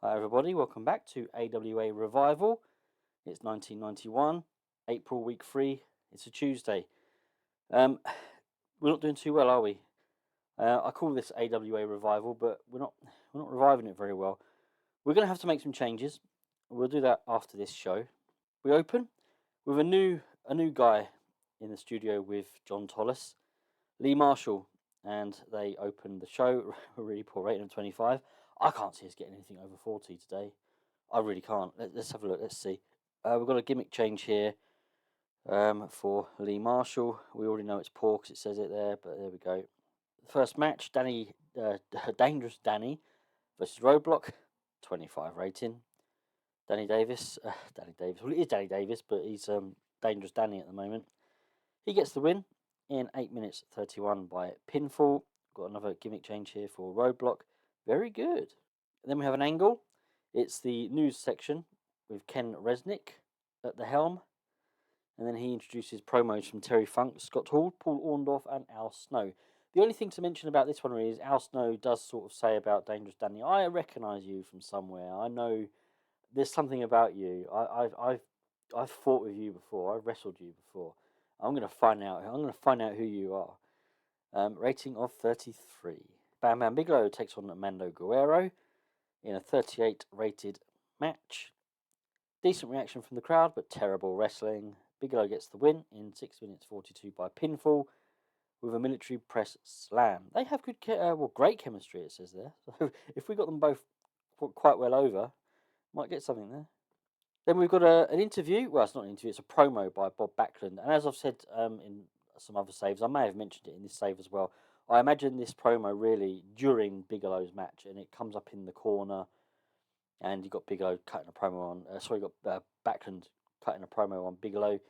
Hi everybody, welcome back to AWA Revival. It's 1991, April week 3. It's a Tuesday. We're not doing too well, are we? I call this AWA Revival, but we're not reviving it very well. We're going to have to make some changes. We'll do that after this show. We open with a new guy in the studio with John Tollis, Lee Marshall, and they open the show. A really poor rating of 25. I can't see us getting anything over 40 today. I really can't. Let's have a look. Let's see. We've got a gimmick change here for Lee Marshall. We already know it's poor because it says it there, but there we go. The first match, Dangerous Danny versus Roadblock, 25 rating. Danny Davis. Well, it is Danny Davis, but he's Dangerous Danny at the moment. He gets the win in 8 minutes 31 by pinfall. Got another gimmick change here for Roadblock. Very good. And then we have an angle. It's the news section with Ken Resnick at the helm. And then he introduces promos from Terry Funk, Scott Hall, Paul Orndorff, and Al Snow. The only thing to mention about this one really is Al Snow does sort of say about Dangerous Danny, I recognise you from somewhere. I know there's something about you. I've fought with you before. I've wrestled you before. I'm going to find out. I'm going to find out who you are. Rating of 33. Bam Bam Bigelow takes on Mando Guerrero in a 38 rated match. Decent reaction from the crowd, but terrible wrestling. Bigelow gets the win in 6 minutes 42 by pinfall with a military press slam. They have great chemistry, it says there. So if we got them both quite well over, might get something there. Then we've got an interview. Well, it's not an interview, it's a promo by Bob Backlund. And as I've said in some other saves, I may have mentioned it in this save as well. I imagine this promo really during Bigelow's match, and it comes up in the corner, and you've got Bigelow cutting a promo on. You've got Backlund cutting a promo on Bigelow.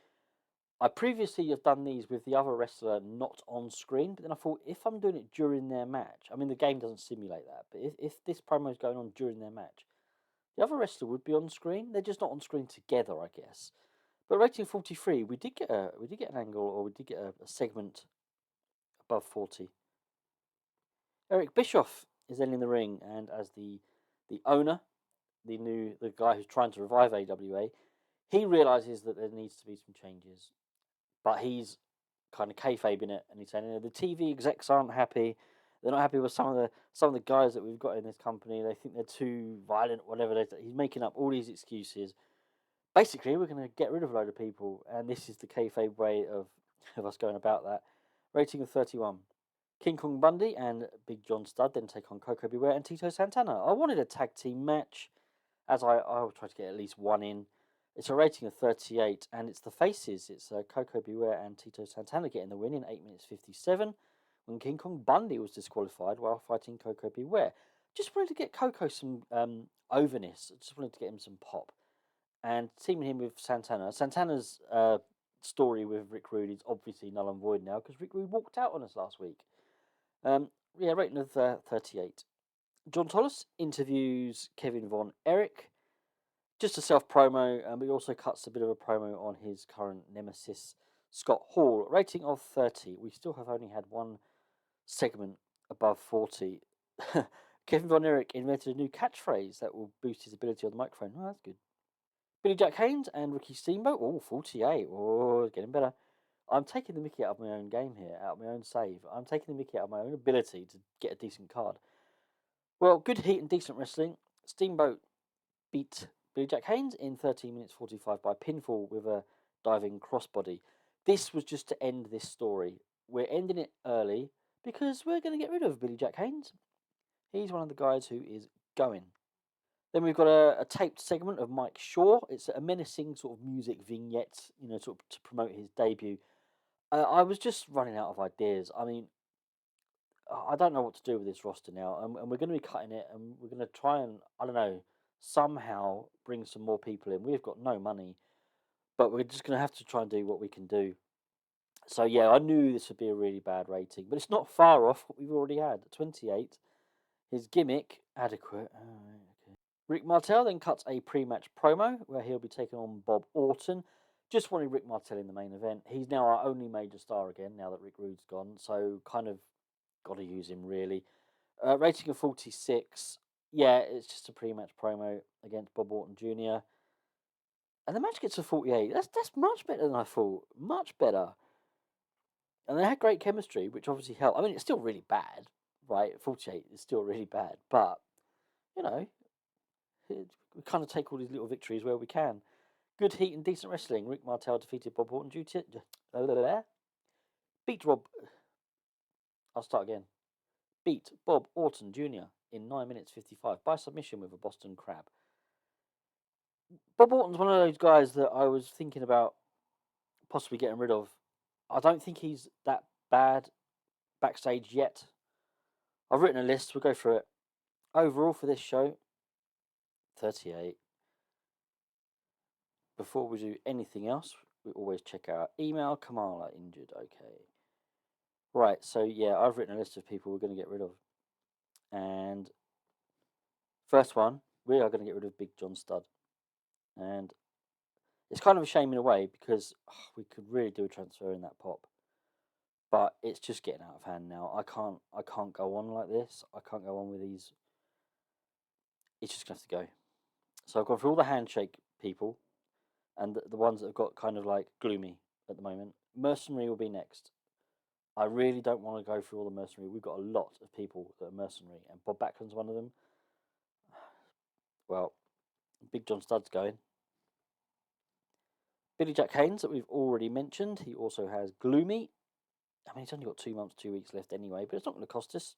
I previously have done these with the other wrestler not on screen, but then I thought if I'm doing it during their match, I mean the game doesn't simulate that, but if this promo is going on during their match, the other wrestler would be on screen. They're just not on screen together, I guess. But rating 43, we did get an angle, or we did get a segment above 40. Eric Bischoff is then in the ring, and as the owner, the guy who's trying to revive AWA, he realizes that there needs to be some changes, but he's kind of kayfabing it, and he's saying the TV execs aren't happy. They're not happy with some of the guys that we've got in this company. They think they're too violent, whatever. He's making up all these excuses. Basically, we're going to get rid of a load of people, and this is the kayfabe way of us going about that. Rating of 31. King Kong Bundy and Big John Studd then take on Coco Beware and Tito Santana. I wanted a tag team match, as I will try to get at least one in. It's a rating of 38, and it's the faces. It's Coco Beware and Tito Santana getting the win in 8 minutes 57, when King Kong Bundy was disqualified while fighting Coco Beware. Just wanted to get Coco some overness. Just wanted to get him some pop. And teaming him with Santana. Santana's story with Rick Rude is obviously null and void now because Rick Rude walked out on us last week. Rating of 38. John Tollis interviews Kevin Von Erich. Just a self-promo, but he also cuts a bit of a promo on his current nemesis, Scott Hall. Rating of 30. We still have only had one segment above 40. Kevin Von Erich invented a new catchphrase that will boost his ability on the microphone. Oh, that's good. Billy Jack Haynes and Ricky Steamboat. Oh, 48. Oh, getting better. I'm taking the mickey out of my own game here, out of my own save. I'm taking the mickey out of my own ability to get a decent card. Well, good heat and decent wrestling. Steamboat beat Billy Jack Haynes in 13 minutes 45 by pinfall with a diving crossbody. This was just to end this story. We're ending it early because we're going to get rid of Billy Jack Haynes. He's one of the guys who is going. Then we've got a taped segment of Mike Shaw. It's a menacing sort of music vignette, sort of to promote his debut. I was just running out of ideas. I mean, I don't know what to do with this roster now, and we're going to be cutting it, and we're going to try and, I don't know, somehow bring some more people in. We've got no money, but we're just going to have to try and do what we can do. So yeah, I knew this would be a really bad rating, but it's not far off what we've already had. 28. His gimmick, adequate. Okay. Rick Martel then cuts a pre-match promo where he'll be taking on Bob Orton. Just wanted Rick Martel in the main event. He's now our only major star again, now that Rick Rude's gone, so kind of got to use him really. Rating of 46. yeah, it's just a pre-match promo against Bob Orton Jr. And the match gets to 48. That's much better than I thought. Much better. And they had great chemistry, which obviously helped. I mean, it's still really bad, right? 48 is still really bad, but you know, we kind of take all these little victories where we can. Good heat and decent wrestling. Rick Martel defeated Bob Orton beat Rob. I'll start again. Beat Bob Orton Jr. in 9 minutes 55 by submission with a Boston Crab. Bob Orton's one of those guys that I was thinking about possibly getting rid of. I don't think he's that bad backstage yet. I've written a list. We'll go through it. Overall for this show, 38. Before we do anything else, we always check our email. Kamala injured. Okay. Right, so yeah, I've written a list of people we're going to get rid of. And first one, we are going to get rid of Big John Studd. And it's kind of a shame in a way because we could really do a transfer in that pop. But it's just getting out of hand now. I can't go on like this. I can't go on with these. It's just going to have to go. So I've gone through all the handshake people and the ones that have got kind of like gloomy at the moment. Mercenary will be next. I really don't want to go through all the mercenary. We've got a lot of people that are mercenary, and Bob Backlund's one of them. Well, Big John Studd's going. Billy Jack Haynes, that we've already mentioned. He also has Gloomy. I mean, he's only got 2 months, 2 weeks left anyway, but it's not going to cost us.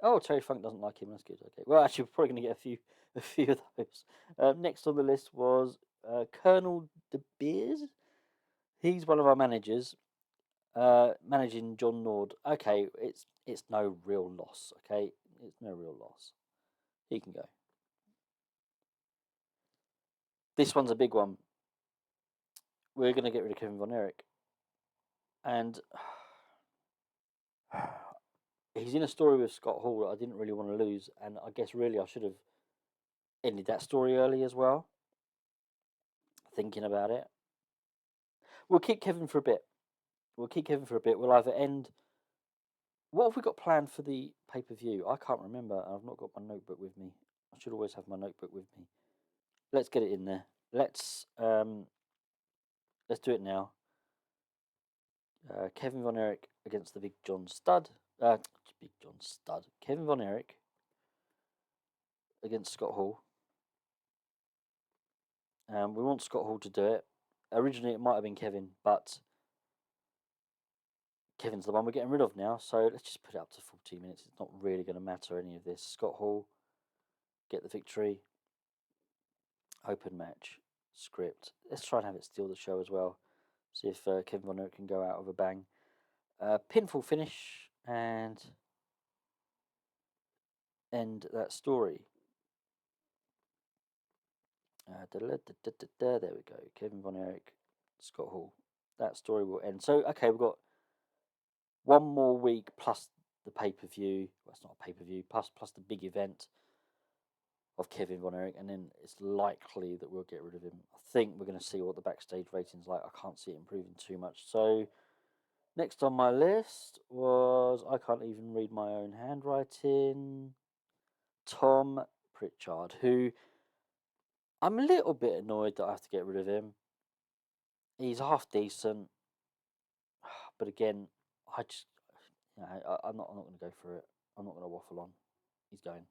Oh, Terry Funk doesn't like him. That's good. Okay. Well, actually, we're probably going to get a few of those. Next on the list was Colonel De Beers. He's one of our managers. Managing John Nord. Okay, it's no real loss. Okay, it's no real loss. He can go. This one's a big one. We're going to get rid of Kevin Von Erich, and he's in a story with Scott Hall that I didn't really want to lose, and I guess really I should have ended that story early as well. Thinking about it, we'll keep Kevin for a bit. We'll either end. What have we got planned for the pay-per-view? I can't remember. I've not got my notebook with me. I should always have my notebook with me. Let's get it in there. Let's do it now. Kevin Von Erich against the Big John Studd. Big John Studd. Kevin Von Erich against Scott Hall. We want Scott Hall to do it. Originally, it might have been Kevin, but Kevin's the one we're getting rid of now. So let's just put it up to 14 minutes. It's not really going to matter any of this. Scott Hall, get the victory. Open match. Script. Let's try and have it steal the show as well. See if Kevin Von Erich can go out with a bang. Pinfall finish and end that story. There we go. Kevin Von Erich, Scott Hall. That story will end. So, okay, we've got one more week plus the pay-per-view. Well, it's not a pay-per-view. Plus the big event of Kevin Von Erich. And then it's likely that we'll get rid of him. I think we're going to see what the backstage rating's like. I can't see it improving too much. So, next on my list was, I can't even read my own handwriting, Tom Pritchard, who I'm a little bit annoyed that I have to get rid of him. He's half decent, but again, I just, I'm not going to go for it. I'm not going to waffle on. He's going.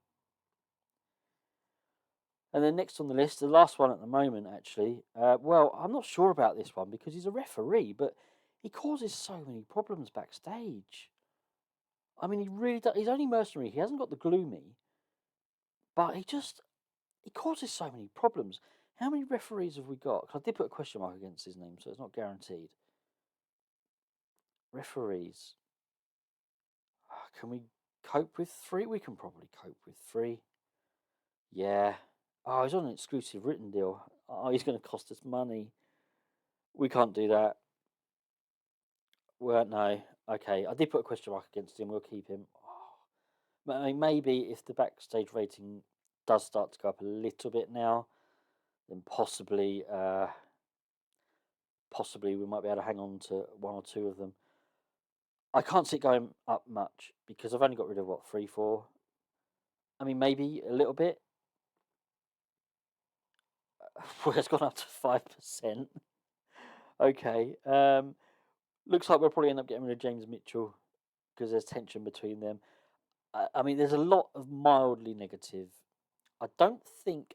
And then next on the list, the last one at the moment, actually. Well, I'm not sure about this one because he's a referee, but he causes so many problems backstage. I mean, he really does. He's only mercenary. He hasn't got the gloomy, but he causes so many problems. How many referees have we got? Because I did put a question mark against his name, so it's not guaranteed. Referees. Can we cope with 3? We can probably cope with 3. Yeah. Oh, he's on an exclusive written deal. Oh, he's going to cost us money. We can't do that. Well, no. Okay, I did put a question mark against him. We'll keep him. Oh. I mean, maybe if the backstage rating does start to go up a little bit now, then possibly we might be able to hang on to 1 or 2 of them. I can't see it going up much because I've only got rid of, 3, 4? I mean, maybe a little bit. Well, it's gone up to 5%. Okay. Looks like we'll probably end up getting rid of James Mitchell because there's tension between them. I mean, there's a lot of mildly negative. I don't think.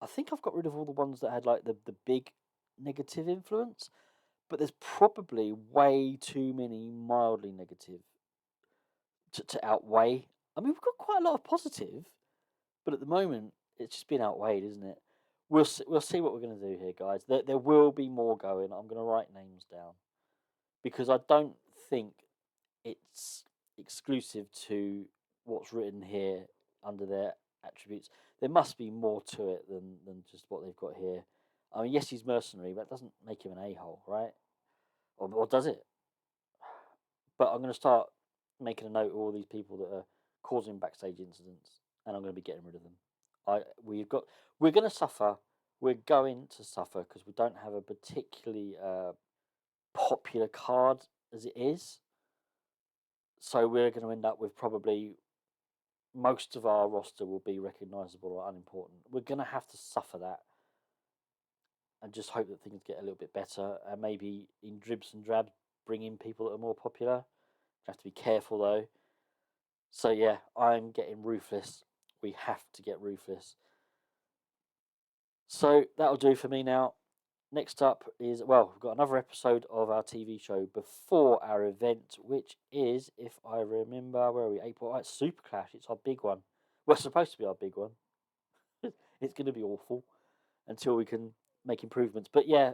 I think I've got rid of all the ones that had like the big negative influence, but there's probably way too many mildly negative to outweigh. I mean, we've got quite a lot of positive, but at the moment it's just been outweighed, isn't it? We'll see what we're going to do here, guys. There will be more going. I'm going to write names down because I don't think it's exclusive to what's written here under their attributes. There must be more to it than just what they've got here. I mean, yes, he's mercenary, but that doesn't make him an a-hole, right? Or does it? But I'm going to start making a note of all these people that are causing backstage incidents, and I'm going to be getting rid of them. We're going to suffer. We're going to suffer because we don't have a particularly popular card as it is. So we're going to end up with probably most of our roster will be recognisable or unimportant. We're going to have to suffer that and just hope that things get a little bit better. And maybe in dribs and drabs, bring in people that are more popular. You have to be careful though. So yeah, I'm getting ruthless. We have to get ruthless. So that'll do for me now. Next up is, well, we've got another episode of our TV show before our event, which is, if I remember, where are we? April. Oh, it's Super Clash. It's our big one. Well, it's supposed to be our big one. It's going to be awful until we can make improvements. But yeah,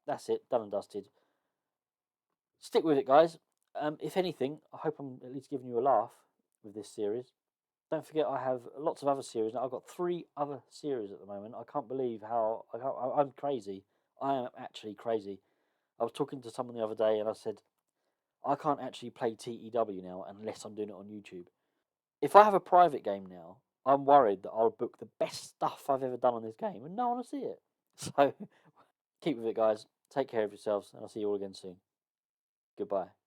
that's it. Done and dusted. Stick with it, guys. If anything, I hope I'm at least giving you a laugh with this series. Don't forget, I have lots of other series. Now, I've got 3 other series at the moment. I can't believe how I'm crazy. I am actually crazy. I was talking to someone the other day and I said, I can't actually play TEW now unless I'm doing it on YouTube. If I have a private game now, I'm worried that I'll book the best stuff I've ever done on this game and no one will see it. So keep with it, guys. Take care of yourselves, and I'll see you all again soon. Goodbye.